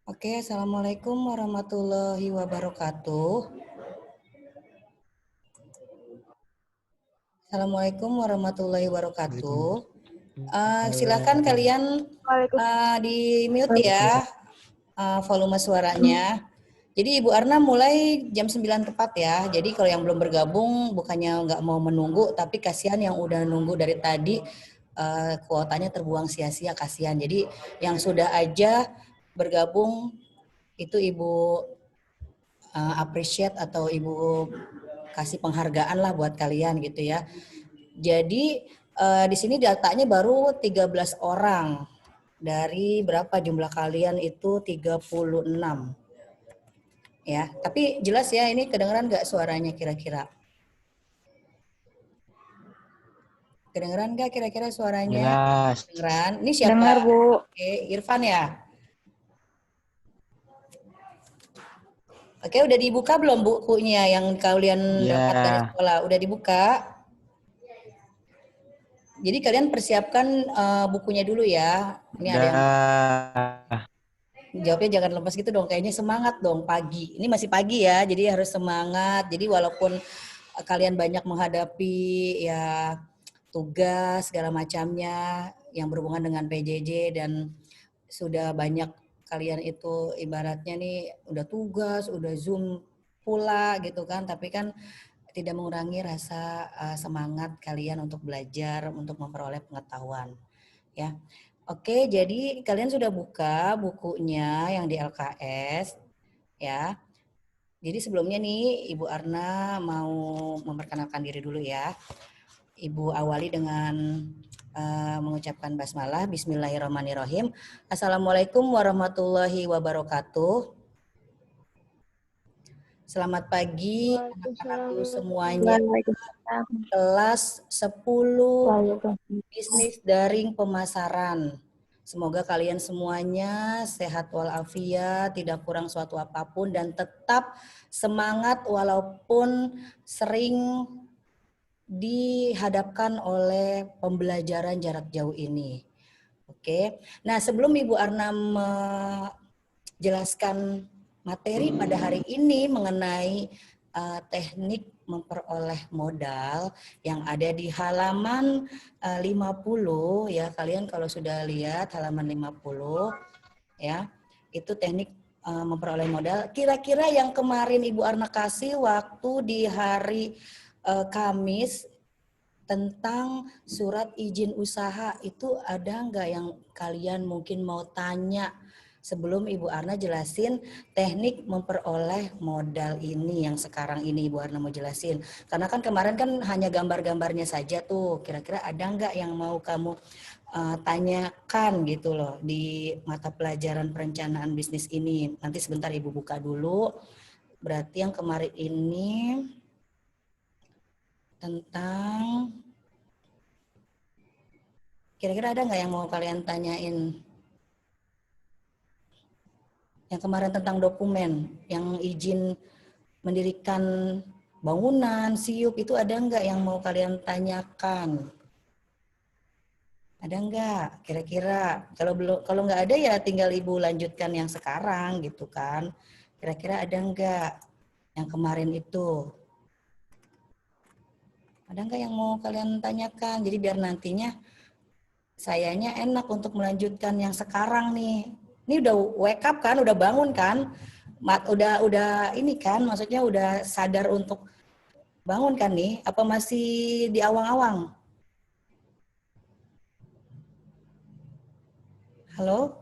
Oke, Assalamualaikum warahmatullahi wabarakatuh. Assalamualaikum warahmatullahi wabarakatuh. Silakan kalian di mute ya volume suaranya. Jadi Ibu Arna mulai jam 9 tepat ya. Jadi kalau yang belum bergabung bukannya nggak mau menunggu, tapi kasihan yang udah nunggu dari tadi kuotanya terbuang sia-sia, kasihan. Jadi yang sudah aja bergabung itu Ibu appreciate atau Ibu kasih penghargaan lah buat kalian gitu ya. Jadi di sini datanya baru 13 orang. Dari berapa jumlah kalian itu 36. Ya, tapi jelas ya ini kedengeran nggak suaranya kira-kira? Kedengeran nggak kira-kira suaranya? Jelas. Kedengeran. Ini siapa? Dengar, Bu. Oke, Irfan ya? Oke, udah dibuka belum bukunya yang kalian dapat dari Ya. sekolah? Udah dibuka? Jadi kalian persiapkan bukunya dulu ya. Ini ada yang Udah. jawabnya jangan lepas gitu dong. Kayaknya semangat dong pagi. Ini masih pagi ya, jadi harus semangat. Jadi walaupun kalian banyak menghadapi ya tugas segala macamnya yang berhubungan dengan PJJ dan sudah banyak kalian itu ibaratnya nih udah tugas, udah Zoom pula gitu kan, tapi kan tidak mengurangi rasa semangat kalian untuk belajar, untuk memperoleh pengetahuan. Ya. Oke, jadi kalian sudah buka bukunya yang di LKS ya. Jadi sebelumnya nih Ibu Arna mau memperkenalkan diri dulu ya. Ibu awali dengan mengucapkan basmalah. Bismillahirrahmanirrahim. Assalamualaikum warahmatullahi wabarakatuh. Selamat pagi anak-anakku semuanya. Kelas 10 bisnis daring pemasaran. Semoga kalian semuanya sehat walafiat, tidak kurang suatu apapun dan tetap semangat walaupun sering dihadapkan oleh pembelajaran jarak jauh ini. Oke. Nah, sebelum Ibu Arna menjelaskan materi pada hari ini mengenai teknik memperoleh modal yang ada di halaman 50 ya. Kalian kalau sudah lihat halaman 50 ya, itu teknik memperoleh modal. Kira-kira yang kemarin Ibu Arna kasih waktu di hari Kamis tentang surat izin usaha itu ada nggak yang kalian mungkin mau tanya sebelum Ibu Arna jelasin teknik memperoleh modal ini yang sekarang ini Ibu Arna mau jelasin. Karena kan kemarin kan hanya gambar-gambarnya saja tuh. Kira-kira ada nggak yang mau kamu tanyakan gitu loh di mata pelajaran perencanaan bisnis ini. Nanti sebentar Ibu buka dulu. Berarti yang kemarin ini tentang kira-kira ada nggak yang mau kalian tanyain? Yang kemarin tentang dokumen, yang izin mendirikan bangunan, siup, itu ada nggak yang mau kalian tanyakan? Ada nggak? Kira-kira kalau nggak ada ya tinggal Ibu lanjutkan yang sekarang gitu kan? Kira-kira ada nggak yang kemarin itu? Ada nggak yang mau kalian tanyakan? Jadi biar nantinya sayanya enak untuk melanjutkan yang sekarang nih. Ini udah wake up kan, udah bangun kan? Udah ini kan, maksudnya udah sadar untuk bangun kan nih? Apa masih di awang-awang? Halo?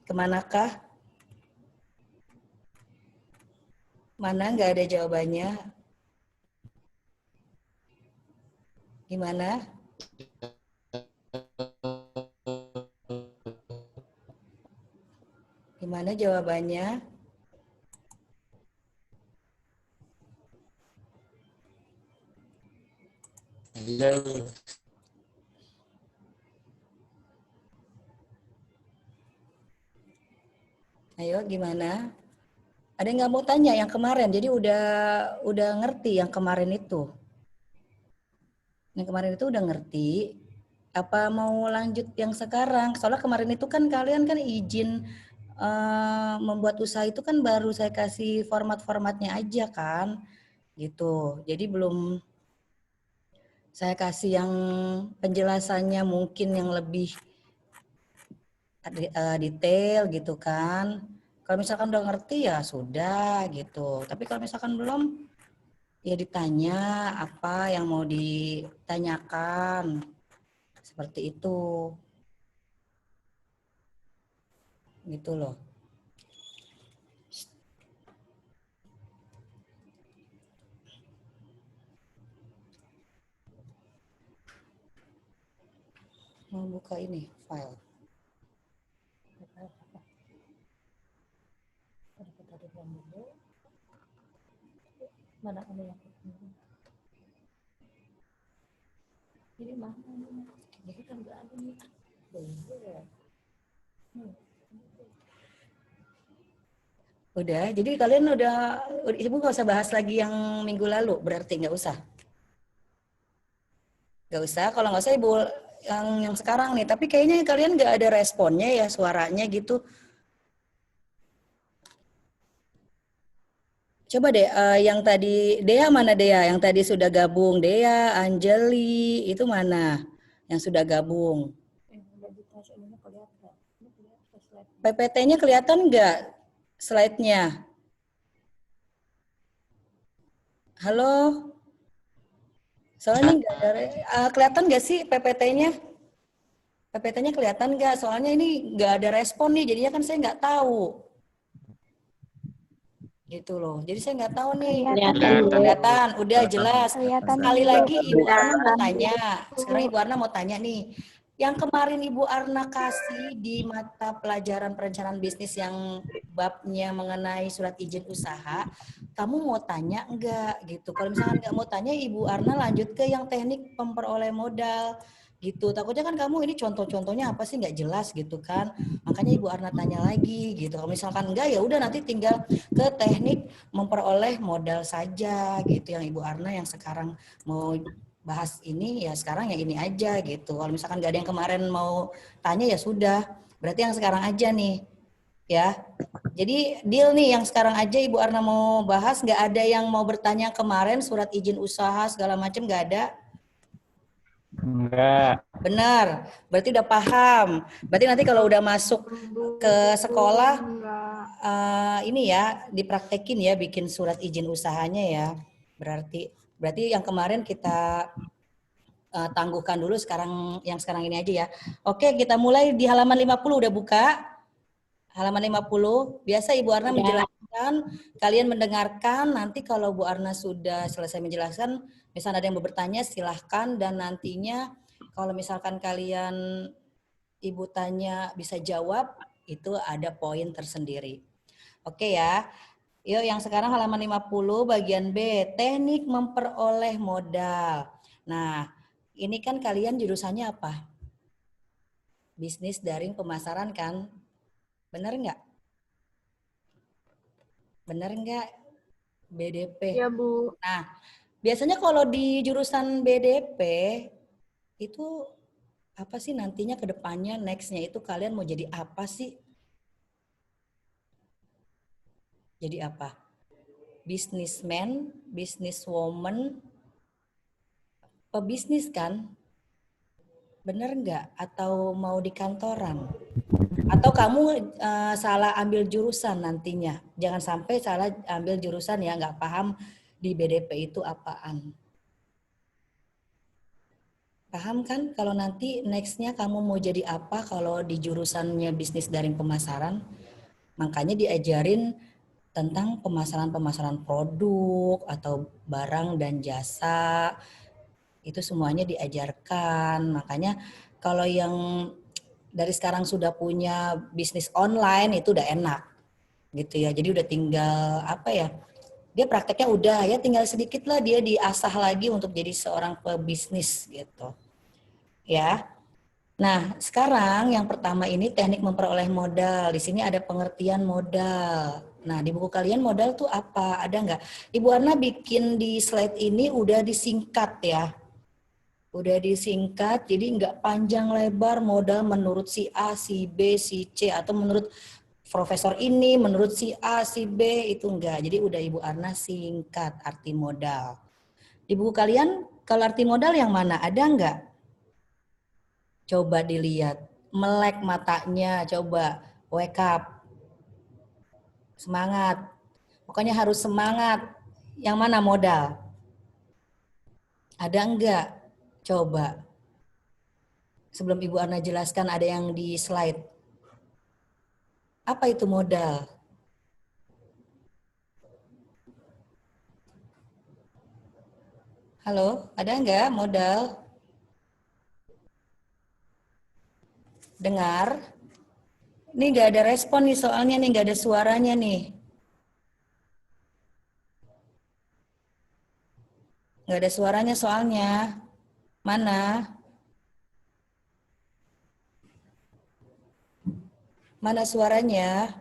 Kemanakah? Mana nggak ada jawabannya? Gimana? Gimana jawabannya? Ayo gimana? Ada yang nggak mau tanya yang kemarin? Jadi udah ngerti yang kemarin itu. Yang kemarin itu udah ngerti. Apa mau lanjut yang sekarang? Soalnya kemarin itu kan kalian kan izin membuat usaha itu kan baru saya kasih format-formatnya aja kan, gitu. Jadi belum saya kasih yang penjelasannya mungkin yang lebih detail gitu kan. Kalau misalkan udah ngerti ya sudah gitu. Tapi kalau misalkan belum ya ditanya apa yang mau ditanyakan. Seperti itu. Gitu loh. Mau buka ini file. Mana ada yang ini mana? Jadi kan nggak ada nih. Udah, jadi kalian udah ibu nggak usah bahas lagi yang minggu lalu, berarti nggak usah. Nggak usah, kalau nggak usah ibu yang sekarang nih. Tapi kayaknya kalian nggak ada responnya ya suaranya gitu. Coba deh yang tadi Dea mana Dea? Yang tadi sudah gabung Dea, Anjeli itu mana? Yang sudah gabung. PPT-nya kelihatan nggak slide-nya? Halo? Soalnya nggak ada, kelihatan nggak sih PPT-nya? PPT-nya kelihatan nggak? Soalnya ini nggak ada respon nih, jadinya kan saya nggak tahu. Gitu loh. Jadi saya nggak tahu nih. Kelihatan, udah jelas. Sekali lagi Ibu Arna mau tanya. Sekarang Ibu Arna mau tanya nih. Yang kemarin Ibu Arna kasih di mata pelajaran perencanaan bisnis yang babnya mengenai surat izin usaha, kamu mau tanya enggak gitu. Kalau misalkan enggak mau tanya, Ibu Arna lanjut ke yang teknik memperoleh modal gitu. Takutnya kan kamu ini contoh-contohnya apa sih nggak jelas gitu kan. Makanya Ibu Arna tanya lagi gitu. Kalau misalkan enggak ya udah nanti tinggal ke teknik memperoleh modal saja gitu yang Ibu Arna yang sekarang mau bahas ini ya sekarang ya ini aja gitu. Kalau misalkan nggak ada yang kemarin mau tanya ya sudah. Berarti yang sekarang aja nih ya. Jadi deal nih yang sekarang aja Ibu Arna mau bahas, nggak ada yang mau bertanya kemarin surat izin usaha segala macam nggak ada. Enggak. Benar, berarti udah paham. Berarti nanti kalau udah masuk ke sekolah, ini ya dipraktekin ya bikin surat izin usahanya ya. Berarti yang kemarin kita tangguhkan dulu, sekarang yang sekarang ini aja ya. Oke, kita mulai di halaman 50 udah buka. Halaman 50, biasa Ibu Arna menjelaskan, kalian mendengarkan, nanti kalau Bu Arna sudah selesai menjelaskan, misalnya ada yang mau bertanya silahkan, dan nantinya kalau misalkan kalian Ibu tanya bisa jawab, itu ada poin tersendiri. Oke ya, yuk yang sekarang halaman 50 bagian B, teknik memperoleh modal. Nah, ini kan kalian jurusannya apa? Bisnis daring pemasaran kan? Benar nggak? Benar nggak? BDP. Ya, Bu. Nah, biasanya kalau di jurusan BDP itu apa sih nantinya ke depannya nextnya itu kalian mau jadi apa sih? Jadi apa? Businessman, businesswoman, pebisnis kan? Bener nggak? Atau mau di kantoran? Atau kamu salah ambil jurusan nantinya? Jangan sampai salah ambil jurusan ya, nggak paham di BDP itu apaan. Paham kan kalau nanti nextnya kamu mau jadi apa kalau di jurusannya bisnis daring pemasaran? Makanya diajarin tentang pemasaran-pemasaran produk atau barang dan jasa. Itu semuanya diajarkan. Makanya kalau yang dari sekarang sudah punya bisnis online itu udah enak gitu ya. Jadi udah tinggal apa ya? Dia prakteknya udah ya, tinggal sedikit lah dia diasah lagi untuk jadi seorang pebisnis gitu. Ya. Nah, sekarang yang pertama ini teknik memperoleh modal. Di sini ada pengertian modal. Nah, di buku kalian modal tuh apa? Ada nggak? Ibu Arna bikin di slide ini udah disingkat ya. Udah disingkat, jadi nggak panjang lebar modal menurut si A, si B, si C, atau menurut profesor ini, menurut si A, si B, itu enggak. Jadi udah Ibu Arna singkat arti modal. Di buku kalian, kalau arti modal yang mana? Ada enggak? Coba dilihat. Melek matanya, coba. Wake up. Semangat. Pokoknya harus semangat. Yang mana modal? Ada enggak? Coba. Sebelum Ibu Arna jelaskan, ada yang di slide. Apa itu modal? Halo, ada enggak modal? Dengar? Ini enggak ada respon nih soalnya nih, enggak ada suaranya nih. Enggak ada suaranya soalnya. Mana? Mana suaranya?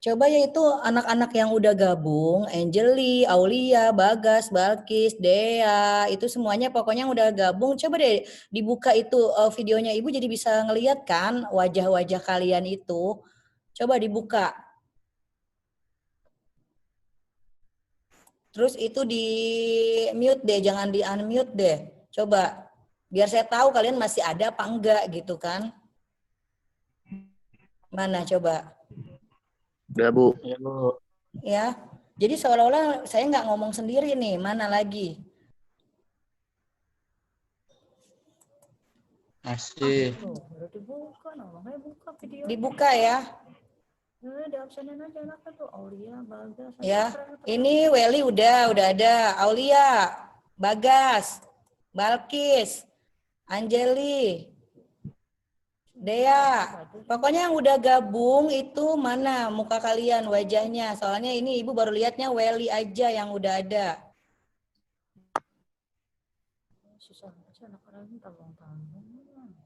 Coba ya itu anak-anak yang udah gabung, Angeli, Aulia, Bagas, Balkis, Dea, itu semuanya pokoknya yang udah gabung. Coba deh dibuka itu videonya Ibu jadi bisa ngeliat kan wajah-wajah kalian itu. Coba dibuka. Terus itu di mute deh, jangan di unmute deh. Coba biar saya tahu kalian masih ada apa enggak gitu kan. Mana coba? Udah, Bu. Ya, Bu. Ya. Jadi seolah-olah saya nggak ngomong sendiri nih. Mana lagi? Masih. Udah dibuka, namanya buka video. Dibuka ya. Di absenin aja anaknya tuh, Aulia, Bagas. Ya, ini Welly udah ada. Aulia, Bagas, Balkis, Anjeli, Dea. Pokoknya yang udah gabung itu mana muka kalian, wajahnya. Soalnya ini Ibu baru lihatnya Welly aja yang udah ada. Susah aja anak-anak ini tanggung-tanggung.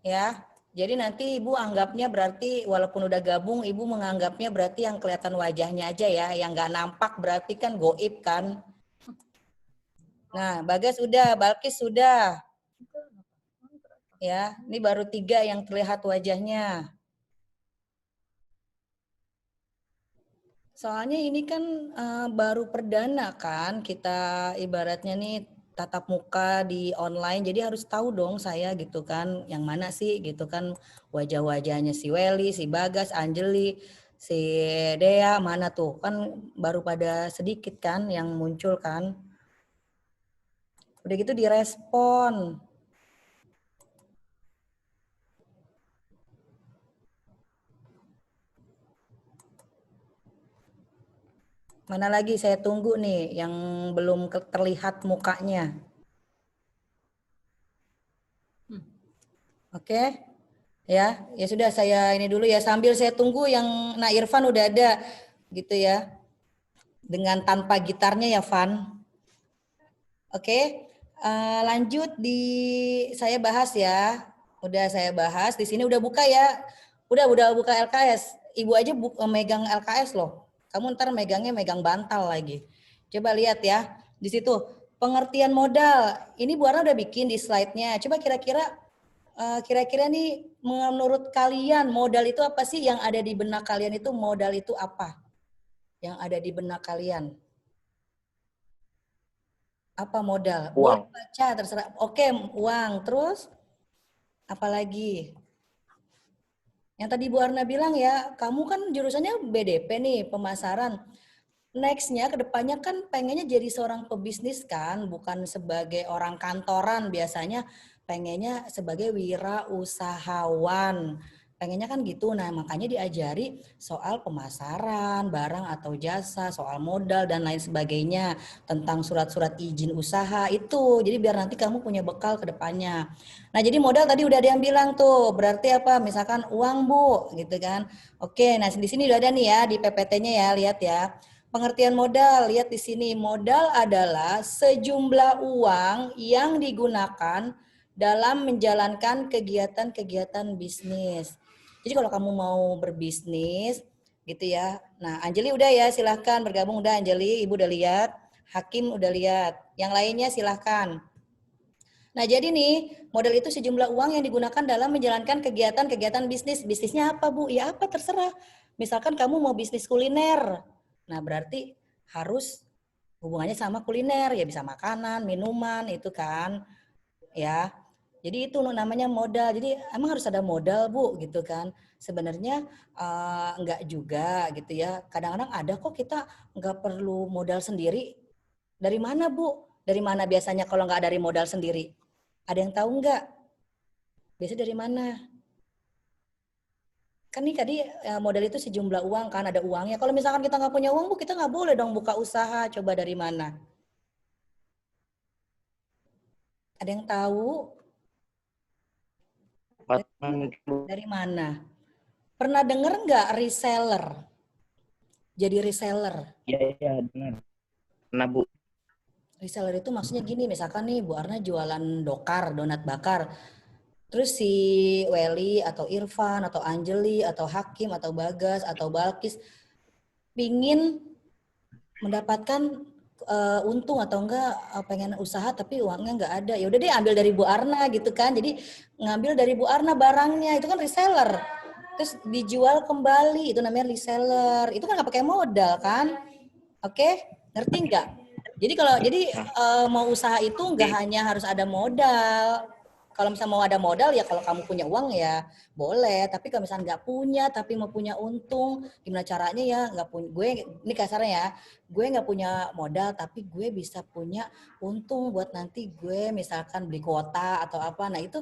Ya, jadi nanti Ibu anggapnya berarti walaupun udah gabung, Ibu menganggapnya berarti yang kelihatan wajahnya aja ya. Yang nggak nampak berarti kan goib kan. Nah, Bagas udah, Balkis sudah. Ya, ini baru 3 yang terlihat wajahnya. Soalnya ini kan baru perdana kan, kita ibaratnya nih tatap muka di online, jadi harus tahu dong saya gitu kan, yang mana sih gitu kan wajah-wajahnya si Welly, si Bagas, Anjeli, si Dea, mana tuh kan baru pada sedikit kan yang muncul kan. Udah gitu direspon. Mana lagi saya tunggu nih yang belum terlihat mukanya. Oke. Ya, ya sudah saya ini dulu ya sambil saya tunggu yang Nah Irfan udah ada gitu ya. Dengan tanpa gitarnya ya Van. Oke. Lanjut saya bahas ya. Udah saya bahas di sini udah buka ya. Udah buka LKS. Ibu aja megang LKS loh. Kamu ntar megang bantal lagi. Coba lihat ya. Di situ pengertian modal. Ini Bu Arna udah bikin di slide-nya. Coba kira-kira nih menurut kalian modal itu apa sih, yang ada di benak kalian itu modal itu apa? Yang ada di benak kalian. Apa modal? Boleh Uang. baca, terserah. Oke, uang. Terus apalagi? Yang tadi Bu Arna bilang ya, kamu kan jurusannya BDP nih, pemasaran. Next-nya, kedepannya kan pengennya jadi seorang pebisnis kan, bukan sebagai orang kantoran. Biasanya pengennya sebagai wirausahawan. Pengennya kan gitu. Nah, makanya diajari soal pemasaran, barang atau jasa, soal modal, dan lain sebagainya. Tentang surat-surat izin usaha itu. Jadi biar nanti kamu punya bekal ke depannya. Nah, jadi modal tadi udah ada yang bilang tuh. Berarti apa? Misalkan uang, Bu, gitu kan. Oke, nah di sini udah ada nih ya, di PPT-nya ya, lihat ya. Pengertian modal, lihat di sini. Modal adalah sejumlah uang yang digunakan dalam menjalankan kegiatan-kegiatan bisnis. Jadi kalau kamu mau berbisnis, gitu ya. Nah, Anjeli udah ya, silahkan bergabung udah Anjeli, Ibu udah lihat. Hakim udah lihat. Yang lainnya silahkan. Nah, jadi nih, modal itu sejumlah uang yang digunakan dalam menjalankan kegiatan-kegiatan bisnis. Bisnisnya apa, Bu? Ya apa, terserah. Misalkan kamu mau bisnis kuliner. Nah, berarti harus hubungannya sama kuliner. Ya bisa makanan, minuman, itu kan. Ya, jadi itu namanya modal. Jadi emang harus ada modal, Bu, gitu kan. Sebenarnya enggak juga gitu ya. Kadang-kadang ada kok kita enggak perlu modal sendiri. Dari mana, Bu? Dari mana biasanya kalau enggak dari modal sendiri? Ada yang tahu nggak? Biasanya dari mana? Kan nih tadi modal itu sejumlah uang kan, ada uangnya. Kalau misalkan kita nggak punya uang, Bu, kita nggak boleh dong buka usaha. Coba dari mana? Ada yang tahu? Dari mana? Pernah dengar nggak reseller? Jadi reseller. Iya, iya, benar. Nah, Bu. Reseller itu maksudnya gini, misalkan nih Bu Arna jualan dokar, donat bakar. Terus si Welly atau Irfan atau Anjeli atau Hakim atau Bagas atau Balkis pingin mendapatkan untung atau enggak pengen usaha tapi uangnya enggak ada. Ya udah deh ambil dari Bu Arna gitu kan. Jadi ngambil dari Bu Arna barangnya itu kan reseller. Terus dijual kembali itu namanya reseller. Itu kan nggak pakai modal kan? Oke, ngerti nggak? Jadi mau usaha itu nggak hanya harus ada modal. Kalau misalnya mau ada modal ya kalau kamu punya uang ya boleh. Tapi kalau misalnya nggak punya tapi mau punya untung, gimana caranya ya? Nggak punya. Gue ini kasarnya ya, gue nggak punya modal tapi gue bisa punya untung buat nanti gue misalkan beli kuota atau apa. Nah itu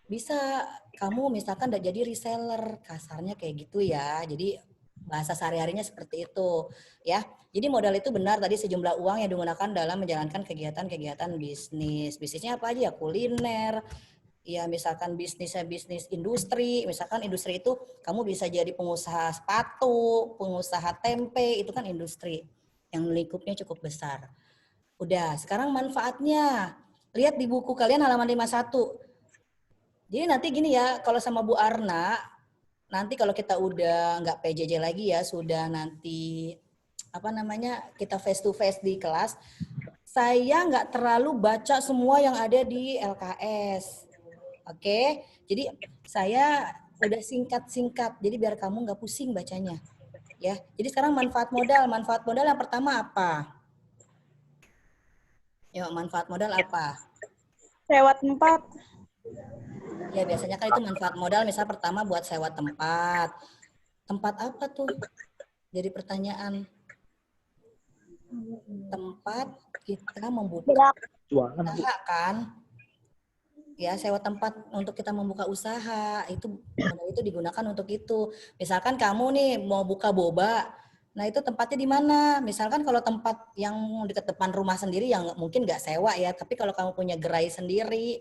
bisa kamu misalkan udah jadi reseller, kasarnya kayak gitu ya. Jadi bahasa sehari-harinya seperti itu ya. Jadi modal itu benar tadi sejumlah uang yang digunakan dalam menjalankan kegiatan-kegiatan bisnis. Bisnisnya apa aja ya? Kuliner, ya misalkan bisnisnya bisnis industri. Misalkan industri itu kamu bisa jadi pengusaha sepatu, pengusaha tempe, itu kan industri yang lingkupnya cukup besar. Udah, sekarang manfaatnya. Lihat di buku kalian halaman 51. Jadi nanti gini ya, kalau sama Bu Arna, nanti kalau kita udah nggak PJJ lagi ya, sudah nanti apa namanya kita face to face di kelas, saya nggak terlalu baca semua yang ada di LKS. Oke, jadi saya udah singkat-singkat, jadi biar kamu nggak pusing bacanya. Ya, jadi sekarang manfaat modal yang pertama apa? Yuk, manfaat modal apa? Sewa tempat. Ya biasanya kan itu manfaat modal, misal pertama buat sewa tempat. Tempat apa tuh? Jadi pertanyaan. Tempat kita membuka usaha kan? Ya sewa tempat untuk kita membuka usaha itu modal itu digunakan untuk itu. Misalkan kamu nih mau buka boba, nah itu tempatnya di mana? Misalkan kalau tempat yang dekat depan rumah sendiri yang mungkin nggak sewa ya, tapi kalau kamu punya gerai sendiri,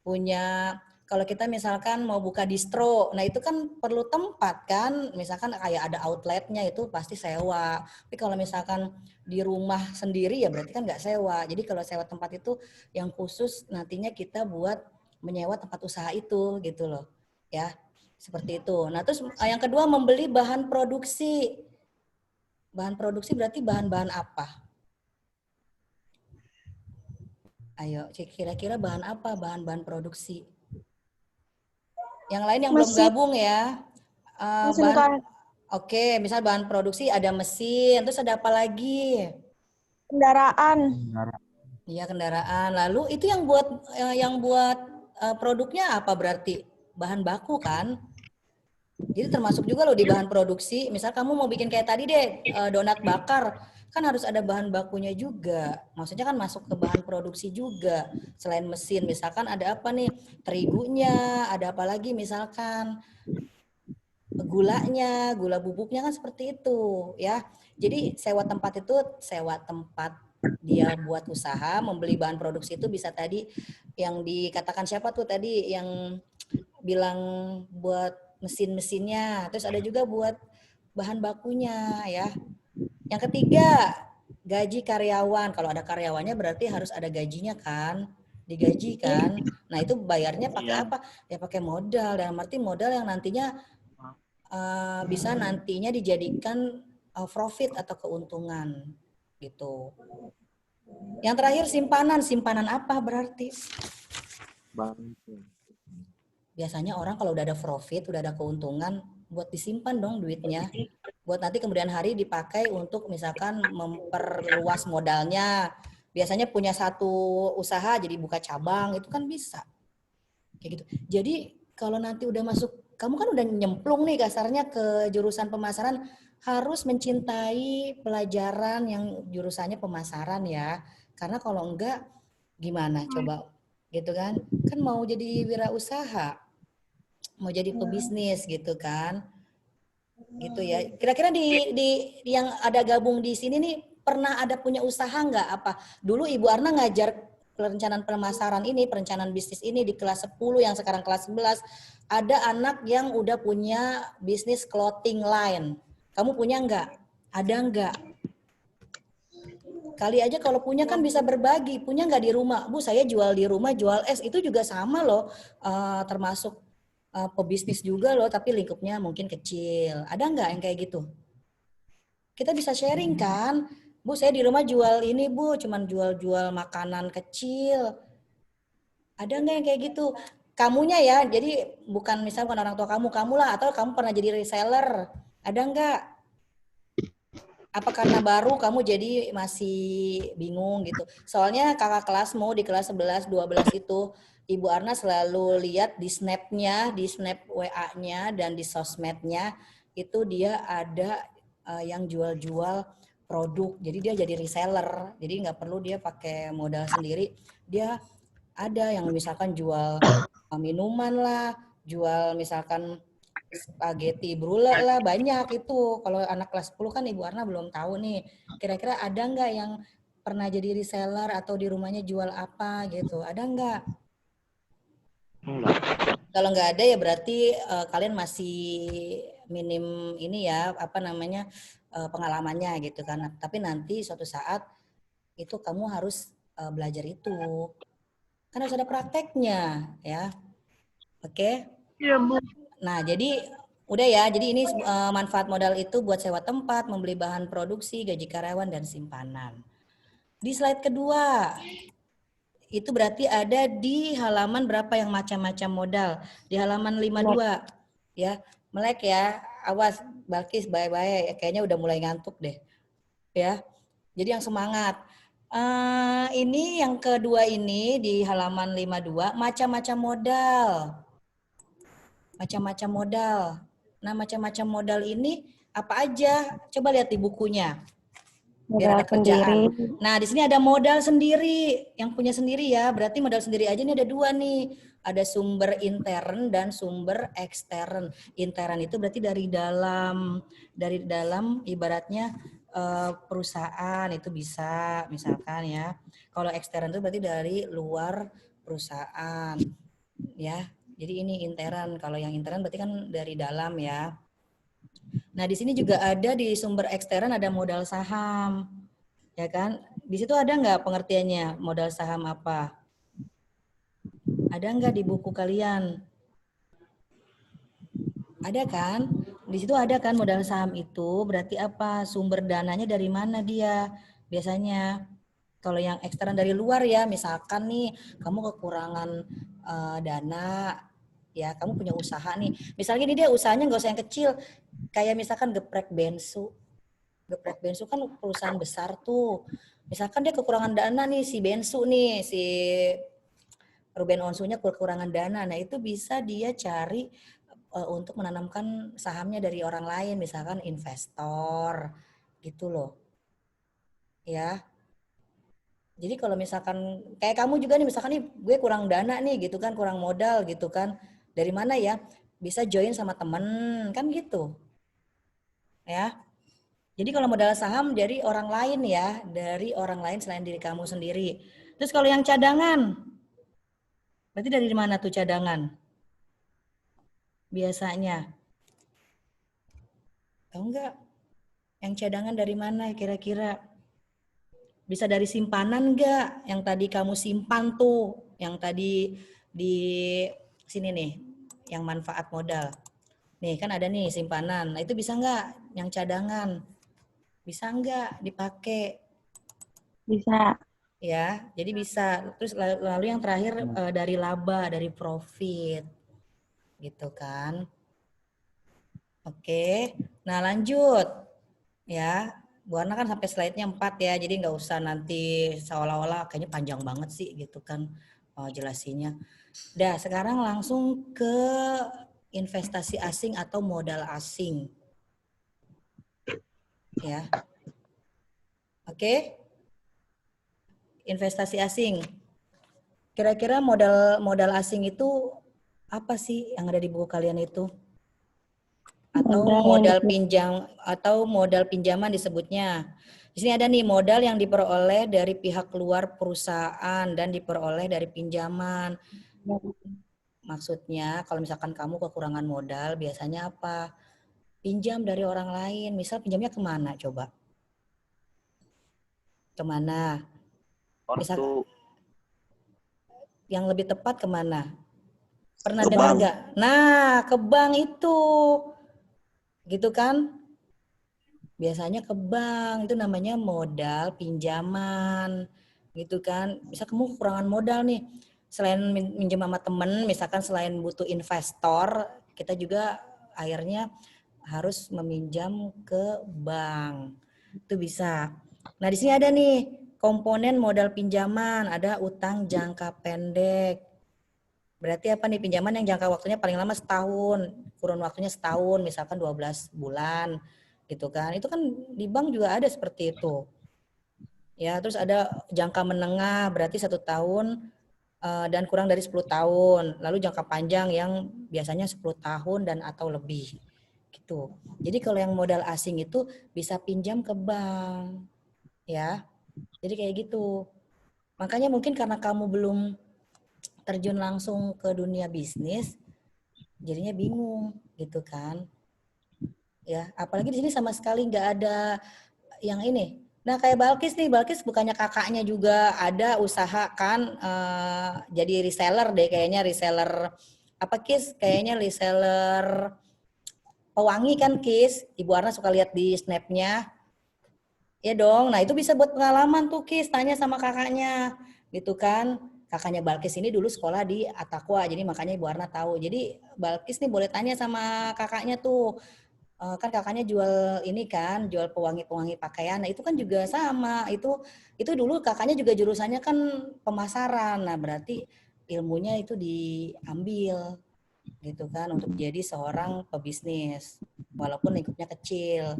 punya kalau kita misalkan mau buka distro, nah itu kan perlu tempat kan, misalkan kayak ada outletnya itu pasti sewa. Tapi kalau misalkan di rumah sendiri ya berarti kan nggak sewa. Jadi kalau sewa tempat itu yang khusus nantinya kita buat menyewa tempat usaha itu gitu loh, ya seperti itu. Nah terus yang kedua membeli bahan produksi. Bahan produksi berarti bahan-bahan apa? Ayo, kira-kira bahan apa? Bahan-bahan produksi. Yang lain yang belum Mesin. gabung ya. Mesin kan Oke, misal bahan produksi ada mesin, terus ada apa lagi? kendaraan. Iya kendaraan. Lalu itu yang buat produknya apa berarti? Bahan baku kan? Jadi termasuk juga loh di bahan produksi. Misal kamu mau bikin kayak tadi deh donat bakar, kan harus ada bahan bakunya juga. Maksudnya kan masuk ke bahan produksi juga. Selain mesin, misalkan ada apa nih? Terigunya, ada apa lagi misalkan gulanya, gula bubuknya kan seperti itu ya. Jadi sewa tempat itu sewa tempat dia buat usaha, membeli bahan produksi itu bisa tadi yang dikatakan siapa tuh tadi yang bilang buat mesin-mesinnya, terus ada juga buat bahan bakunya ya. Yang ketiga, gaji karyawan. Kalau ada karyawannya berarti harus ada gajinya kan, digaji kan. Nah itu bayarnya pakai apa? Ya pakai modal. Dalam arti modal yang nantinya bisa nantinya dijadikan profit atau keuntungan gitu. Yang terakhir simpanan apa berarti? Biasanya orang kalau udah ada profit, udah ada keuntungan, buat disimpan dong duitnya. Buat nanti kemudian hari dipakai untuk misalkan memperluas modalnya. Biasanya punya satu usaha jadi buka cabang, itu kan bisa. Kayak gitu. Jadi kalau nanti udah masuk, kamu kan udah nyemplung nih kasarnya ke jurusan pemasaran, harus mencintai pelajaran yang jurusannya pemasaran ya. Karena kalau enggak, gimana coba gitu kan? Kan mau jadi wirausaha, mau jadi pebisnis gitu kan? Gitu ya. Kira-kira di yang ada gabung di sini nih pernah ada punya usaha nggak apa? Dulu Ibu Arna ngajar perencanaan pemasaran ini, perencanaan bisnis ini di kelas 10 yang sekarang kelas 11, ada anak yang udah punya bisnis clothing line. Kamu punya nggak? Ada nggak? Kali aja kalau punya kan bisa berbagi. Punya nggak di rumah? Bu, saya jual di rumah, jual es. Itu juga sama loh, termasuk pebisnis juga loh, tapi lingkupnya mungkin kecil. Ada nggak yang kayak gitu? Kita bisa sharing kan? Bu, saya di rumah jual ini, Bu, cuman jual-jual makanan kecil. Ada nggak yang kayak gitu? Kamunya ya, jadi bukan misalnya bukan orang tua kamu lah, atau kamu pernah jadi reseller. Ada nggak? Apa karena baru kamu jadi masih bingung gitu? Soalnya kakak kelasmu di kelas 11, 12 itu, Ibu Arna selalu lihat di snapnya, di snap WA-nya dan di sosmednya, itu dia ada yang jual-jual produk. Jadi dia jadi reseller. Jadi nggak perlu dia pakai modal sendiri. Dia ada yang misalkan jual minuman lah, jual misalkan spaghetti brulee lah, banyak itu. Kalau anak kelas 10 kan Ibu Arna belum tahu nih. Kira-kira ada nggak yang pernah jadi reseller atau di rumahnya jual apa gitu? Ada nggak? Kalau nggak ada ya berarti kalian masih minim ini ya, apa namanya, pengalamannya gitu kan. Tapi nanti suatu saat itu kamu harus belajar itu. Kan harus ada prakteknya ya. Oke? Iya, Bu. Nah, jadi udah ya. Jadi ini manfaat modal itu buat sewa tempat, membeli bahan produksi, gaji karyawan dan simpanan. Di slide kedua, itu berarti ada di halaman berapa yang macam-macam modal? Di halaman 52. Ya, melek ya. Awas Balkis, bye-bye. Kayaknya udah mulai ngantuk deh. Ya. Jadi yang semangat. Ini yang kedua ini di halaman 52, macam-macam modal. Macam-macam modal. Nah, macam-macam modal ini apa aja? Coba lihat di bukunya. Biar Modal ada kerjaan. sendiri. Nah, di sini ada modal sendiri. Yang punya sendiri ya. Berarti modal sendiri aja ini ada dua nih. Ada sumber intern dan sumber ekstern. Intern itu berarti dari dalam ibaratnya perusahaan itu bisa misalkan ya. Kalau ekstern itu berarti dari luar perusahaan ya. Jadi ini intern. Kalau yang intern berarti kan dari dalam ya. Nah, di sini juga ada di sumber ekstern ada modal saham. Ya kan? Di situ ada nggak pengertiannya modal saham apa? Ada nggak di buku kalian? Ada kan? Di situ ada kan modal saham itu berarti apa? Sumber dananya dari mana dia? Biasanya kalau yang ekstern dari luar ya, misalkan nih kamu kekurangan dana, ya kamu punya usaha nih. Misalnya ini dia usahanya nggak usah yang kecil, kayak misalkan geprek bensu. Geprek bensu kan perusahaan besar tuh. Misalkan dia kekurangan dana nih si bensu nih, si Ruben Onsunya kekurangan dana. Nah, itu bisa dia cari untuk menanamkan sahamnya dari orang lain, misalkan investor gitu loh. Ya. Jadi kalau misalkan kayak kamu juga nih, misalkan nih gue kurang dana nih gitu kan, kurang modal gitu kan. Dari mana ya? Bisa join sama temen kan gitu. Ya. Jadi kalau modal saham dari orang lain ya, dari orang lain selain diri kamu sendiri. Terus kalau yang cadangan, berarti dari mana tuh cadangan? Biasanya. Tahu nggak? Yang cadangan dari mana kira-kira? Bisa dari simpanan nggak? Yang tadi kamu simpan tuh, yang tadi di sini nih, yang manfaat modal. Nih kan ada nih simpanan. Nah itu bisa nggak? Yang cadangan bisa nggak dipakai? Bisa. Ya, jadi bisa. Terus lalu yang terakhir dari laba, dari profit, gitu kan? Oke. Nah lanjut. Ya, Bu Ana kan sampai slide-nya 4 ya, jadi nggak usah nanti seolah-olah kayaknya panjang banget sih gitu kan jelasinnya. Dah, sekarang langsung ke investasi asing atau modal asing. Ya. Oke. Investasi asing. Kira-kira modal asing itu apa sih yang ada di buku kalian itu? Atau modal pinjaman disebutnya. Di sini ada nih modal yang diperoleh dari pihak luar perusahaan dan diperoleh dari pinjaman. Maksudnya kalau misalkan kamu kekurangan modal biasanya apa? Pinjam dari orang lain. Misal pinjamnya kemana coba? Kemana? Misal Ortu. yang lebih tepat kemana? Pernah Ke dengar bank. nggak? Nah, ke bank itu. Gitu kan? Biasanya ke bank itu namanya modal pinjaman gitu kan. Bisa kamu kekurangan modal nih, selain minjem sama temen, misalkan selain butuh investor, kita juga akhirnya harus meminjam ke bank. Itu bisa. Nah di sini ada nih komponen modal pinjaman, ada utang jangka pendek. Berarti apa nih, pinjaman yang jangka waktunya paling lama setahun, kurun waktunya setahun, misalkan 12 bulan gitu kan. Itu kan di bank juga ada seperti itu. Ya, terus ada jangka menengah berarti 1 tahun dan kurang dari 10 tahun. Lalu jangka panjang yang biasanya 10 tahun dan atau lebih. Gitu. Jadi kalau yang modal asing itu bisa pinjam ke bank. Ya. Jadi kayak gitu. Makanya mungkin karena kamu belum terjun langsung ke dunia bisnis, jadinya bingung gitu kan. Ya, apalagi di sini sama sekali nggak ada yang ini. Nah, kayak Balkis nih, Balkis bukannya kakaknya juga ada usaha kan jadi reseller deh kayaknya, reseller apa Kis? Kayaknya reseller pewangi kan Kis? Ibu Arna suka lihat di snapnya. Ya dong, nah itu bisa buat pengalaman tuh Kis, tanya sama kakaknya gitu kan. Kakaknya Balkis ini dulu sekolah di Atakwa, jadi makanya Ibu Arna tahu. Jadi Balkis nih boleh tanya sama kakaknya tuh, kan kakaknya jual ini kan, jual pewangi-pewangi pakaian. Nah itu kan juga sama, itu dulu kakaknya juga jurusannya kan pemasaran. Nah berarti ilmunya itu diambil gitu kan untuk jadi seorang pebisnis, walaupun lingkupnya kecil.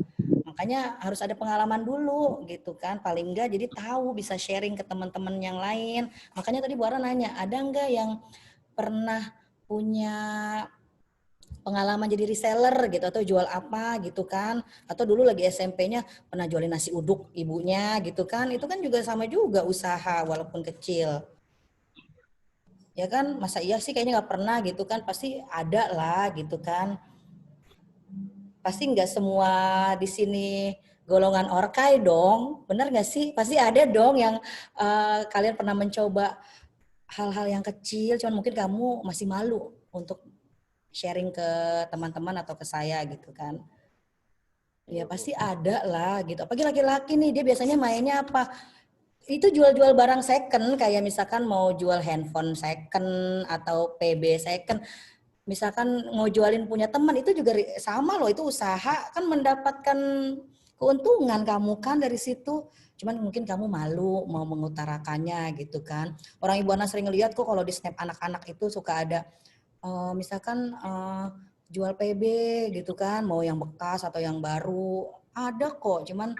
Makanya harus ada pengalaman dulu gitu kan, paling enggak jadi tahu, bisa sharing ke teman-teman yang lain. Makanya tadi Bu Ara nanya, ada enggak yang pernah punya pengalaman jadi reseller gitu, atau jual apa gitu kan, atau dulu lagi SMP-nya pernah jualin nasi uduk ibunya gitu kan, itu kan juga sama juga usaha walaupun kecil Ya kan, masa iya sih kayaknya nggak pernah gitu kan, pasti ada lah gitu kan. Pasti nggak semua di sini golongan orkai dong, bener nggak sih? Pasti ada dong yang kalian pernah mencoba hal-hal yang kecil, cuman mungkin kamu masih malu untuk sharing ke teman-teman atau ke saya gitu kan. Ya pasti ada lah gitu. Apalagi laki-laki nih, dia biasanya mainnya apa? Itu jual-jual barang second, kayak misalkan mau jual handphone second atau PB second. Misalkan mau jualin punya teman, itu juga sama loh, itu usaha kan, mendapatkan keuntungan kamu kan dari situ. Cuman mungkin kamu malu mau mengutarakannya gitu kan. Orang Ibu Ana sering lihat kok kalau di snap anak-anak itu suka ada misalkan jual PB gitu kan, mau yang bekas atau yang baru. Ada kok, cuman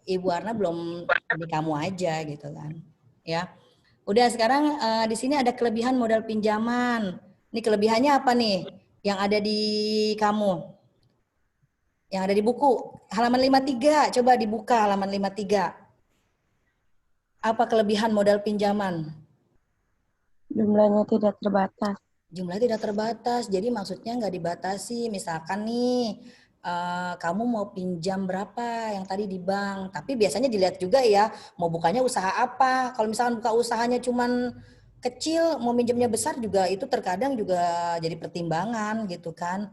Ibu Arna belum di kamu aja gitu kan. Ya. Udah sekarang di sini ada kelebihan modal pinjaman. Ini kelebihannya apa nih? Yang ada di kamu, yang ada di buku. Halaman 53, coba dibuka halaman 53. Apa kelebihan modal pinjaman? Jumlahnya tidak terbatas. Jumlahnya tidak terbatas, jadi maksudnya nggak dibatasi. Misalkan nih, kamu mau pinjam berapa yang tadi di bank. Tapi biasanya dilihat juga ya, mau bukanya usaha apa. Kalau misalkan buka usahanya cuman kecil, mau minjemnya besar juga itu terkadang juga jadi pertimbangan gitu kan.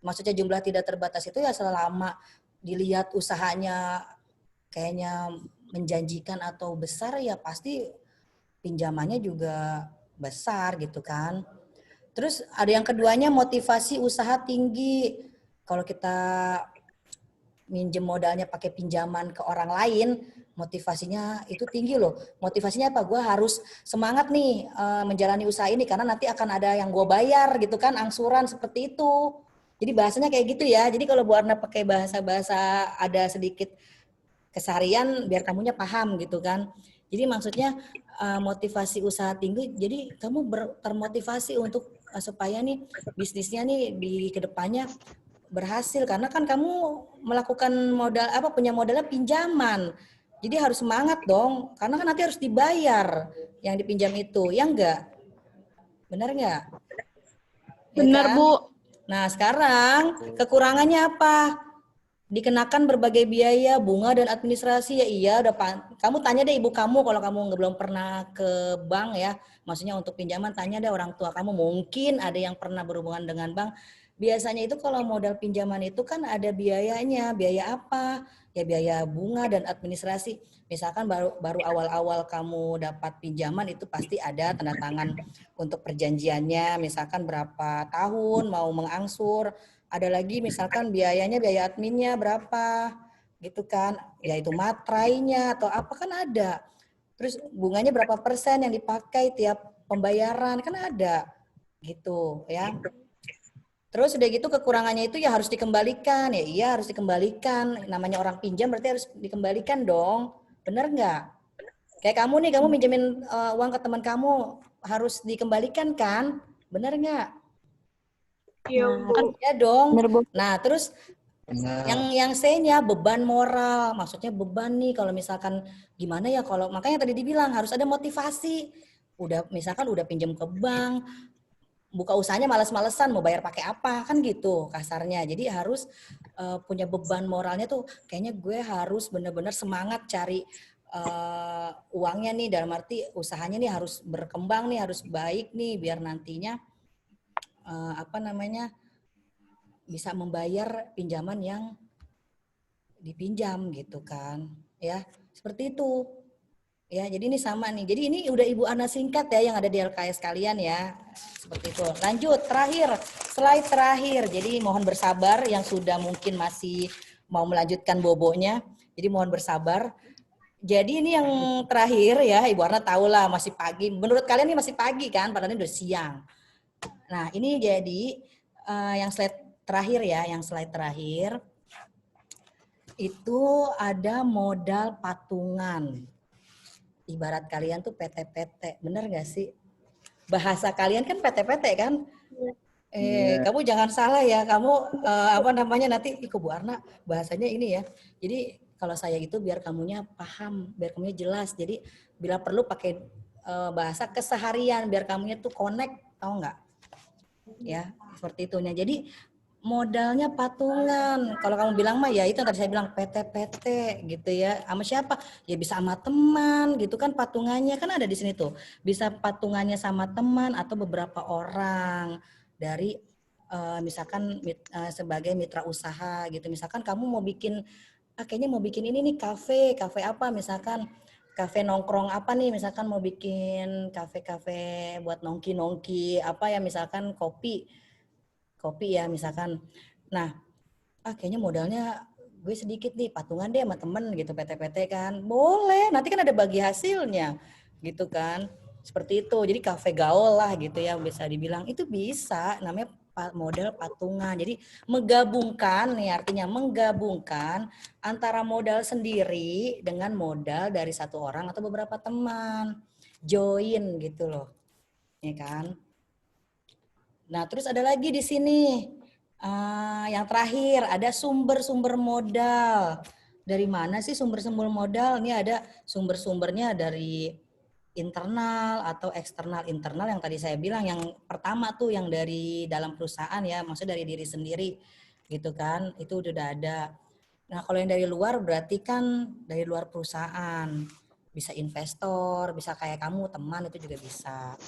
Maksudnya jumlah tidak terbatas itu ya selama dilihat usahanya kayaknya menjanjikan atau besar, ya pasti pinjamannya juga besar gitu kan. Terus ada yang keduanya, motivasi usaha tinggi. Kalau kita minjem modalnya pakai pinjaman ke orang lain, motivasinya itu tinggi loh. Motivasinya apa? Gue harus semangat nih menjalani usaha ini karena nanti akan ada yang gue bayar gitu kan, angsuran seperti itu. Jadi bahasanya kayak gitu ya. Jadi kalau Bu Arna pakai bahasa-bahasa ada sedikit keseharian biar kamunya paham gitu kan. Jadi maksudnya motivasi usaha tinggi, jadi kamu termotivasi untuk supaya nih bisnisnya nih di kedepannya berhasil, karena kan kamu melakukan modal apa, punya modalnya pinjaman. Jadi harus semangat dong, karena kan nanti harus dibayar yang dipinjam itu, ya enggak? Benar enggak? Ya Benar, kan? Bu. Nah, sekarang kekurangannya apa? Dikenakan berbagai biaya, bunga dan administrasi. Ya iya, udah kamu tanya deh ibu kamu kalau kamu belum pernah ke bank ya. Maksudnya untuk pinjaman, tanya deh orang tua kamu, mungkin ada yang pernah berhubungan dengan bank. Biasanya itu kalau modal pinjaman itu kan ada biayanya. Biaya apa? Ya biaya bunga dan administrasi. Misalkan baru awal-awal kamu dapat pinjaman itu pasti ada tanda tangan untuk perjanjiannya, misalkan berapa tahun mau mengangsur. Ada lagi misalkan biayanya, biaya adminnya berapa gitu kan, yaitu matrainya atau apa kan ada. Terus bunganya berapa persen yang dipakai tiap pembayaran kan ada gitu ya. Terus udah gitu kekurangannya itu ya harus dikembalikan. Ya iya harus dikembalikan. Namanya orang pinjam berarti harus dikembalikan dong. Bener nggak? Kayak kamu nih, kamu minjemin uang ke teman kamu harus dikembalikan kan? Bener nggak? Iya, Nah, Kan ya dong. benar, Bu. Nah terus yang C-nya beban moral, maksudnya beban nih kalau misalkan gimana ya, kalau makanya tadi dibilang harus ada motivasi. Udah misalkan udah pinjam ke bank, buka usahanya males-malesan, mau bayar pakai apa kan gitu kasarnya. Jadi harus punya beban moralnya tuh, kayaknya gue harus bener-bener semangat cari uangnya nih, dalam arti usahanya nih harus berkembang nih, harus baik nih biar nantinya apa namanya bisa membayar pinjaman yang dipinjam gitu kan ya, seperti itu ya. Jadi ini sama nih, jadi ini udah Ibu Ana singkat ya yang ada di LKS kalian ya, seperti itu. Lanjut terakhir, slide terakhir. Jadi mohon bersabar yang sudah mungkin masih mau melanjutkan bobonya, jadi mohon bersabar. Jadi ini yang terakhir ya, Ibu Ana tahu lah masih pagi, menurut kalian ini masih pagi kan, padahal ini udah siang. Nah ini jadi yang slide terakhir ya, yang slide terakhir itu ada modal patungan. Ibarat kalian tuh PT-PT, bener gak sih? Bahasa kalian kan PT-PT kan? Kamu jangan salah ya, kamu apa namanya nanti, ih Bu Arna bahasanya ini ya. Jadi kalau saya itu biar kamunya paham, biar kamunya jelas. Jadi bila perlu pakai bahasa keseharian biar kamunya tuh connect, tahu nggak? Ya, seperti itu. Nah, jadi modalnya patungan. Kalau kamu bilang mah ya itu yang tadi saya bilang PT-PT gitu ya. Sama siapa? Ya bisa sama teman gitu kan, patungannya kan ada di sini tuh. Bisa patungannya sama teman atau beberapa orang dari misalkan sebagai mitra usaha gitu. Misalkan kamu mau bikin kayaknya mau bikin ini nih kafe apa misalkan kafe nongkrong apa nih, misalkan mau bikin kafe-kafe buat nongki-nongki apa ya, misalkan kopi ya misalkan. Nah, kayaknya modalnya gue sedikit nih, patungan deh sama temen gitu, PT-PT kan. Boleh, nanti kan ada bagi hasilnya gitu kan. Seperti itu, jadi kafe gaul lah gitu ya bisa dibilang. Itu bisa, namanya modal patungan. Jadi menggabungkan nih, artinya menggabungkan antara modal sendiri dengan modal dari satu orang atau beberapa teman. Join gitu loh, ya kan. Nah, terus ada lagi di sini yang terakhir ada sumber-sumber modal. Dari mana sih sumber-sumber modal? Ini ada sumber-sumbernya dari internal atau eksternal. Internal yang tadi saya bilang, yang pertama tuh yang dari dalam perusahaan ya, maksudnya dari diri sendiri gitu kan, itu udah ada. Nah, kalau yang dari luar berarti kan dari luar perusahaan. Bisa investor, bisa kayak kamu, teman, itu juga bisa.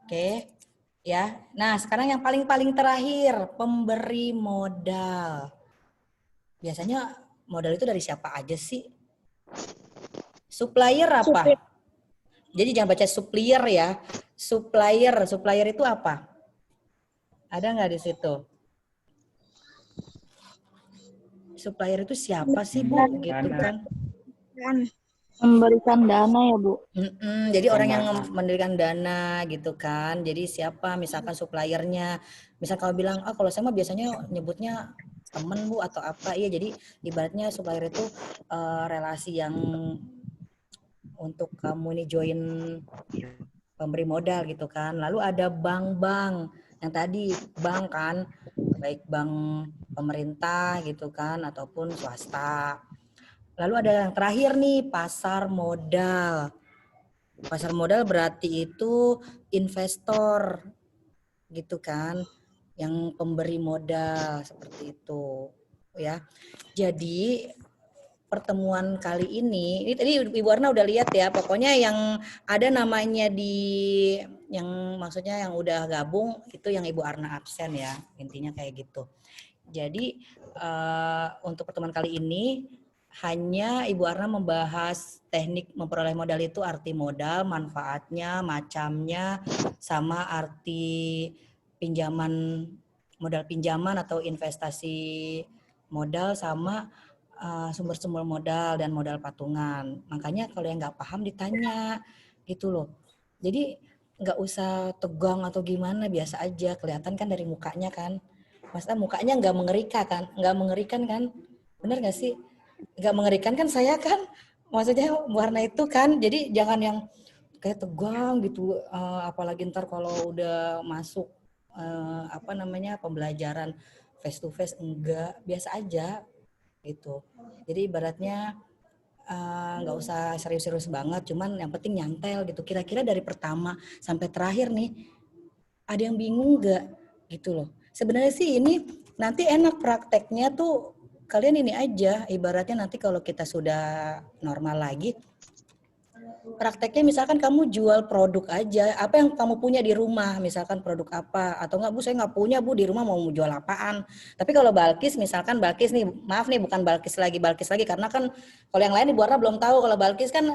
Oke. Ya, nah sekarang yang paling terakhir, pemberi modal. Biasanya modal itu dari siapa aja sih? Supplier apa? Jadi jangan baca supplier ya. Supplier itu apa? Ada nggak di situ? Supplier itu siapa sih Bu? Gitu kan? Memberikan dana ya Bu. Jadi orang yang mendirikan dana gitu kan. Jadi siapa misalkan suppliernya. Misal kalau bilang, kalau saya mah biasanya nyebutnya temen Bu atau apa. Iya, jadi ibaratnya supplier itu relasi yang untuk kamu ini join pemberi modal gitu kan. Lalu ada bank-bank. Yang tadi bank kan, baik bank pemerintah gitu kan ataupun swasta. Lalu ada yang terakhir nih, pasar modal. Pasar modal berarti itu investor gitu kan, yang pemberi modal seperti itu ya. Jadi pertemuan kali ini tadi Ibu Arna udah lihat ya, pokoknya yang ada namanya yang maksudnya yang udah gabung itu yang Ibu Arna absen ya, intinya kayak gitu. Jadi untuk pertemuan kali ini hanya Ibu Arna membahas teknik memperoleh modal itu, arti modal, manfaatnya, macamnya, sama arti pinjaman, modal pinjaman atau investasi modal, sama sumber-sumber modal dan modal patungan. Makanya kalau yang nggak paham ditanya gitu loh. Jadi nggak usah tegang atau gimana, biasa aja, kelihatan kan dari mukanya kan. Maksudnya mukanya nggak mengerikan kan? Bener nggak sih? Nggak mengerikan kan saya kan? Maksudnya warna itu kan, jadi jangan yang kayak tegang gitu. Apalagi ntar kalau udah masuk pembelajaran face to face, enggak, biasa aja gitu. Jadi ibaratnya nggak usah serius-serius banget, cuman yang penting nyantel gitu. Kira-kira dari pertama sampai terakhir nih, ada yang bingung nggak gitu loh. Sebenarnya sih ini nanti enak prakteknya tuh, kalian ini aja, ibaratnya nanti kalau kita sudah normal lagi, prakteknya misalkan kamu jual produk aja, apa yang kamu punya di rumah, misalkan produk apa, atau enggak Bu, saya nggak punya Bu, di rumah mau jual apaan. Tapi kalau Balkis, misalkan Balkis nih, maaf nih bukan Balkis lagi, karena kan kalau yang lain Ibu Arna belum tahu, kalau Balkis kan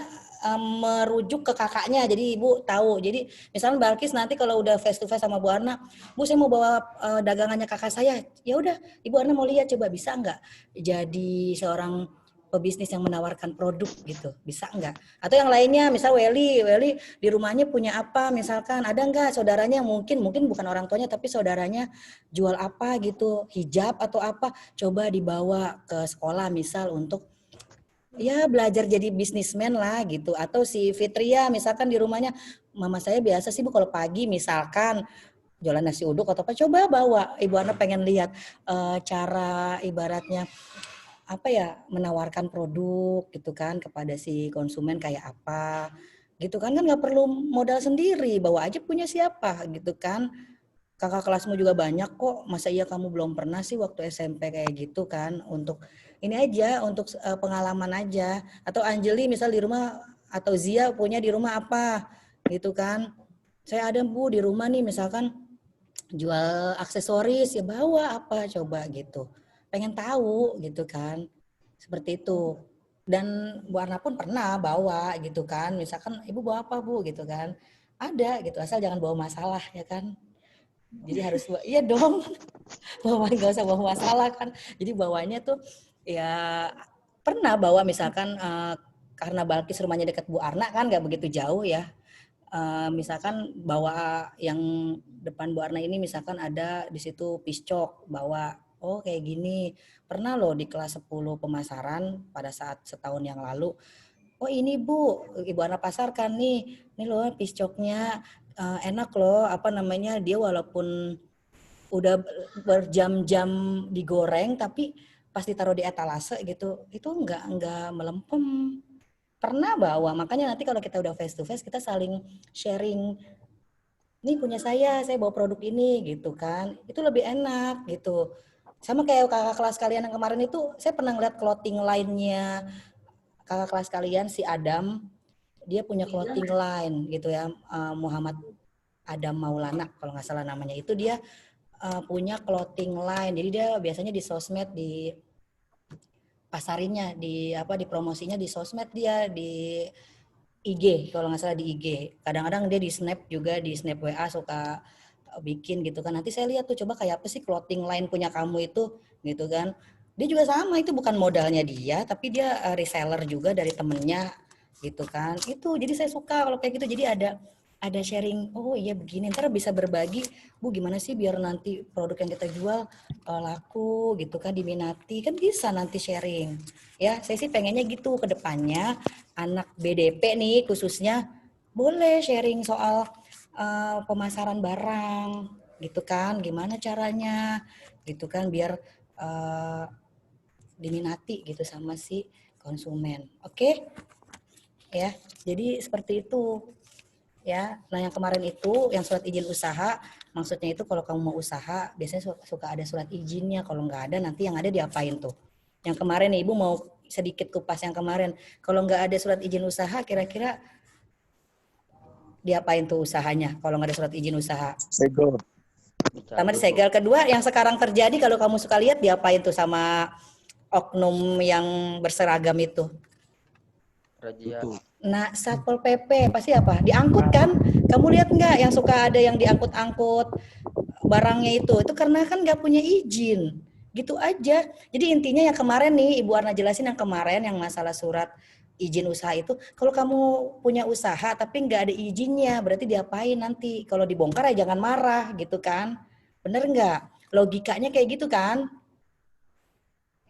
merujuk ke kakaknya, jadi Ibu tahu. Jadi misalkan Balkis nanti kalau udah face to face sama Bu Arna, Bu saya mau bawa dagangannya kakak saya, ya udah Ibu Arna mau lihat, coba bisa nggak jadi seorang pebisnis yang menawarkan produk gitu, bisa enggak? Atau yang lainnya, misal Welly di rumahnya punya apa, misalkan ada enggak saudaranya, mungkin bukan orang tuanya tapi saudaranya jual apa gitu, hijab atau apa, coba dibawa ke sekolah misal untuk ya belajar jadi bisnismen lah gitu. Atau si Fitria misalkan di rumahnya, mama saya biasa sih Bu kalau pagi misalkan jualan nasi uduk atau apa, coba bawa, Ibu Ana pengen lihat cara ibaratnya menawarkan produk gitu kan kepada si konsumen kayak apa. gitu kan nggak perlu modal sendiri, bawa aja punya siapa gitu kan. Kakak kelasmu juga banyak kok, masa iya kamu belum pernah sih waktu SMP kayak gitu kan. Untuk ini aja, untuk pengalaman aja. Atau Anjeli misal di rumah, atau Zia punya di rumah apa gitu kan. Saya ada Bu di rumah nih misalkan jual aksesoris, ya bawa apa coba gitu. Pengen tahu gitu kan. Seperti itu. Dan Bu Arna pun pernah bawa gitu kan. Misalkan Ibu bawa apa Bu gitu kan. Ada gitu, asal jangan bawa masalah ya kan. Jadi harus iya dong. Bawa nggak usah bawa masalah kan. Jadi bawanya tuh ya pernah bawa misalkan karena Balkis rumahnya dekat Bu Arna kan nggak begitu jauh ya. Misalkan bawa yang depan Bu Arna ini misalkan ada di situ piscok, bawa oh kayak gini. Pernah loh di kelas 10 pemasaran pada saat setahun yang lalu. Oh ini Bu, Ibu Arna pasarkan nih. Ini loh piscoknya enak loh, apa namanya, dia walaupun udah berjam-jam digoreng tapi pas ditaruh di etalase gitu itu enggak melempem. Pernah bawa, makanya nanti kalau kita udah face to face kita saling sharing, nih punya saya bawa produk ini gitu kan, itu lebih enak gitu. Sama kayak kakak kelas kalian yang kemarin itu, saya pernah ngeliat clothing line-nya kakak kelas kalian si Adam, dia punya clothing line gitu ya, Muhammad Adam Maulana kalau nggak salah namanya, itu dia punya clothing line. Jadi dia biasanya di sosmed di pasarinnya, di apa, di promosinya di sosmed, dia di IG kalau nggak salah, di IG. Kadang-kadang dia di Snap juga, di Snap WA suka bikin gitu kan. Nanti saya lihat tuh coba kayak apa sih clothing line punya kamu itu gitu kan. Dia juga sama, itu bukan modalnya dia tapi dia reseller juga dari temennya gitu kan. Itu jadi saya suka kalau kayak gitu, jadi ada sharing, oh iya begini, ntar bisa berbagi, Bu gimana sih biar nanti produk yang kita jual laku gitu kan, diminati kan, bisa nanti sharing ya. Saya sih pengennya gitu ke depannya, anak BDP nih khususnya boleh sharing soal pemasaran barang gitu kan, gimana caranya gitu kan biar diminati gitu sama si konsumen. Oke? Ya, jadi seperti itu ya. Nah yang kemarin itu yang surat izin usaha, maksudnya itu kalau kamu mau usaha biasanya suka ada surat izinnya, kalau nggak ada nanti yang ada diapain tuh. Yang kemarin nih Ibu mau sedikit kupas yang kemarin, kalau nggak ada surat izin usaha kira-kira diapain tuh usahanya kalau nggak ada surat izin usaha? Segel. Pertama disegel, kedua yang sekarang terjadi kalau kamu suka lihat diapain tuh sama oknum yang berseragam itu? Razia. Nah, Satpol PP pasti apa? Diangkut kan? Kamu lihat nggak yang suka ada yang diangkut-angkut barangnya itu karena kan nggak punya izin. Gitu aja. Jadi intinya yang kemarin nih Ibu Arna jelasin, yang kemarin yang masalah surat izin usaha itu, kalau kamu punya usaha tapi nggak ada izinnya, berarti diapain nanti? Kalau dibongkar ya jangan marah gitu kan? Bener nggak? Logikanya kayak gitu kan?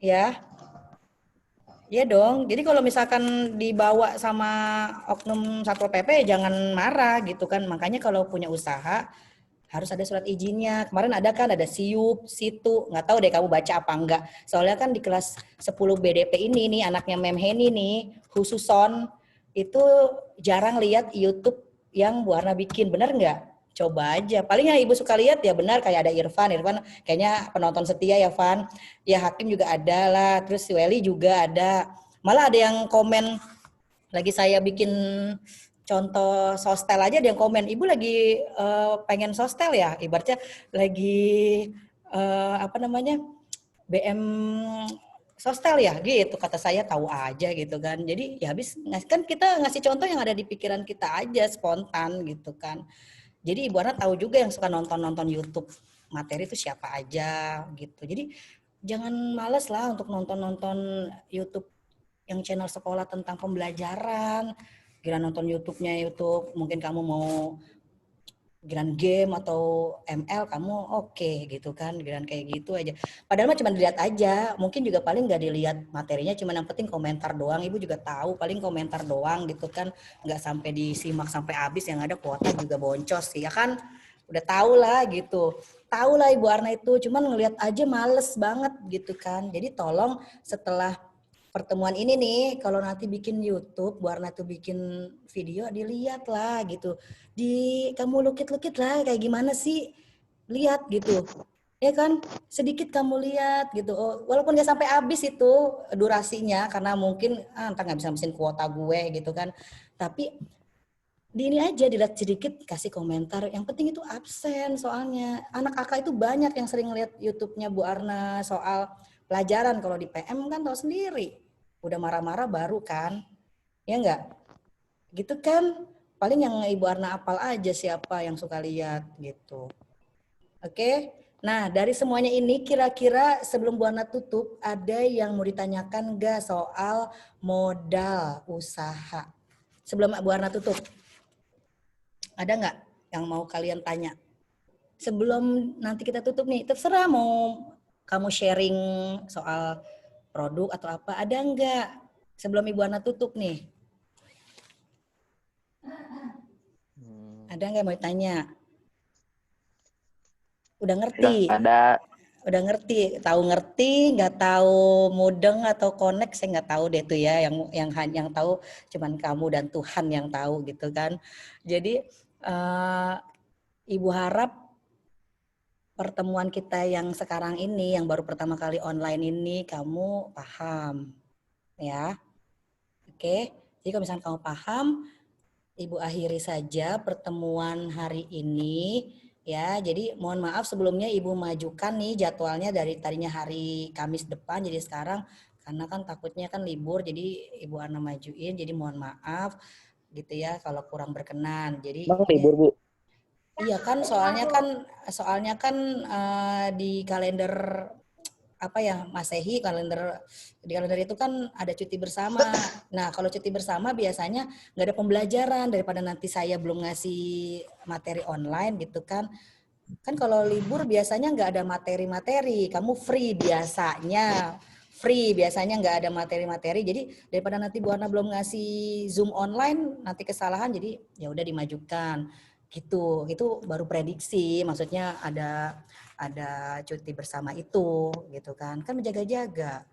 Ya. Iya dong. Jadi kalau misalkan dibawa sama oknum Satpol PP jangan marah gitu kan. Makanya kalau punya usaha harus ada surat izinnya. Kemarin ada kan, ada siup, situ. Nggak tahu deh kamu baca apa enggak. Soalnya kan di kelas 10 BDP ini nih, anaknya Mem Heni nih, khususon, itu jarang lihat YouTube yang Bu Arna bikin. Bener nggak? Coba aja. Paling yang Ibu suka lihat ya benar kayak ada Irfan kayaknya penonton setia ya Van. Ya Hakim juga ada lah, terus si Welly juga ada. Malah ada yang komen lagi saya bikin contoh sostel aja, ada yang komen, Ibu lagi pengen sostel ya, ibaratnya lagi apa namanya, BM sostel ya gitu, kata saya tahu aja gitu kan. Jadi ya habis kan kita ngasih contoh yang ada di pikiran kita aja, spontan gitu kan. Jadi Ibu Ana tahu juga yang suka nonton YouTube materi itu siapa aja gitu. Jadi jangan males lah untuk nonton YouTube yang channel sekolah tentang pembelajaran. Kira nonton YouTube-nya YouTube, mungkin kamu mau giliran game atau ML kamu oke gitu kan, giliran kayak gitu aja. Padahal mah cuma dilihat aja, mungkin juga paling nggak dilihat materinya, cuma yang penting komentar doang. Ibu juga tahu paling komentar doang gitu kan, nggak sampai disimak sampai habis, yang ada kuota juga boncos sih ya kan. Udah tahu lah gitu, tahu lah Ibu Arna itu, cuman ngelihat aja males banget gitu kan. Jadi tolong setelah pertemuan ini nih, kalau nanti bikin YouTube, Bu Arna tuh bikin video, dilihat lah gitu. Kamu lukit-lukit lah kayak gimana sih, lihat gitu. Ya kan, sedikit kamu lihat gitu. Oh, walaupun nggak sampai habis itu durasinya, karena mungkin entar nggak bisa mesin kuota gue gitu kan. Tapi di ini aja dilihat sedikit, kasih komentar. Yang penting itu absen soalnya. Anak kakak itu banyak yang sering lihat YouTube-nya Bu Arna soal pelajaran. Kalau di PM kan tahu sendiri. Udah marah-marah baru kan. Ya enggak? Gitu kan. Paling yang Ibu Arna apal aja siapa yang suka lihat gitu. Oke? Nah, dari semuanya ini kira-kira sebelum Bu Arna tutup, ada yang mau ditanyakan enggak soal modal usaha? Sebelum Bu Arna tutup. Ada nggak yang mau kalian tanya? Sebelum nanti kita tutup nih, terserah mau kamu sharing soal produk atau apa, ada nggak? Sebelum Ibu Ana tutup nih. Ada nggak mau ditanya? Udah ngerti? Nggak ada. Udah ngerti? Tahu ngerti? Nggak tahu mudeng atau connect? Saya nggak tahu deh tuh ya. Yang tahu cuman kamu dan Tuhan yang tahu gitu kan. Jadi Ibu harap pertemuan kita yang sekarang ini, yang baru pertama kali online ini, kamu paham, ya. Oke, jadi kalau misalnya kamu paham, Ibu akhiri saja pertemuan hari ini, ya. Jadi mohon maaf sebelumnya Ibu majukan nih jadwalnya dari tadinya hari Kamis depan, jadi sekarang karena kan takutnya kan libur, jadi Ibu Ana majuin, jadi mohon maaf gitu ya kalau kurang berkenan. Jadi Bang libur, Bu. iya kan, soalnya kan di kalender apa ya Masehi, di kalender itu kan ada cuti bersama. Nah kalau cuti bersama biasanya nggak ada pembelajaran, daripada nanti saya belum ngasih materi online gitu kan. Kan kalau libur biasanya nggak ada materi-materi, kamu free biasanya nggak ada materi-materi. Jadi daripada nanti Bu Ana belum ngasih Zoom online, nanti kesalahan, jadi ya udah dimajukan gitu. Itu baru prediksi, maksudnya ada cuti bersama itu gitu kan menjaga-jaga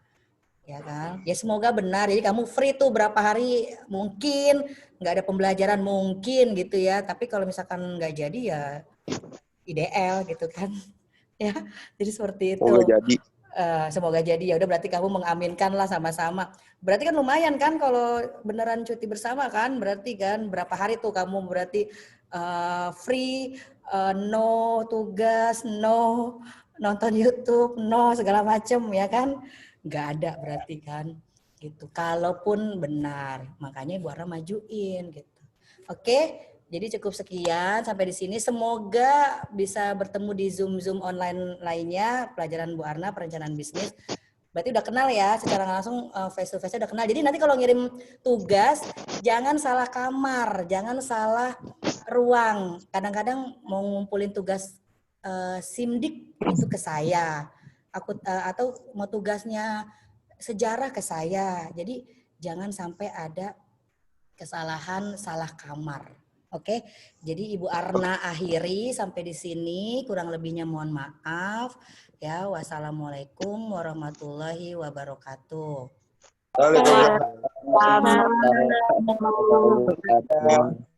ya kan, ya semoga benar. Jadi kamu free tuh berapa hari, mungkin nggak ada pembelajaran mungkin gitu ya, tapi kalau misalkan nggak jadi ya IDL gitu kan ya, jadi seperti itu. Semoga jadi. Ya udah, berarti kamu mengaminkan lah sama-sama. Berarti kan lumayan kan kalau beneran cuti bersama kan, berarti kan berapa hari tuh kamu berarti free, no tugas, no nonton YouTube, no segala macem ya kan, nggak ada berarti kan gitu. Kalaupun benar, makanya Ibu Ara majuin gitu. Oke. Jadi cukup sekian sampai di sini. Semoga bisa bertemu di Zoom online lainnya, pelajaran Bu Arna perencanaan bisnis. Berarti udah kenal ya, secara langsung face to face udah kenal. Jadi nanti kalau ngirim tugas jangan salah kamar, jangan salah ruang. Kadang-kadang mau ngumpulin tugas simdik itu ke saya. Atau mau tugasnya sejarah ke saya. Jadi jangan sampai ada kesalahan salah kamar. Oke, jadi Ibu Arna akhiri sampai di sini, kurang lebihnya mohon maaf. Ya, wassalamualaikum warahmatullahi wabarakatuh. Waalaikumsalam.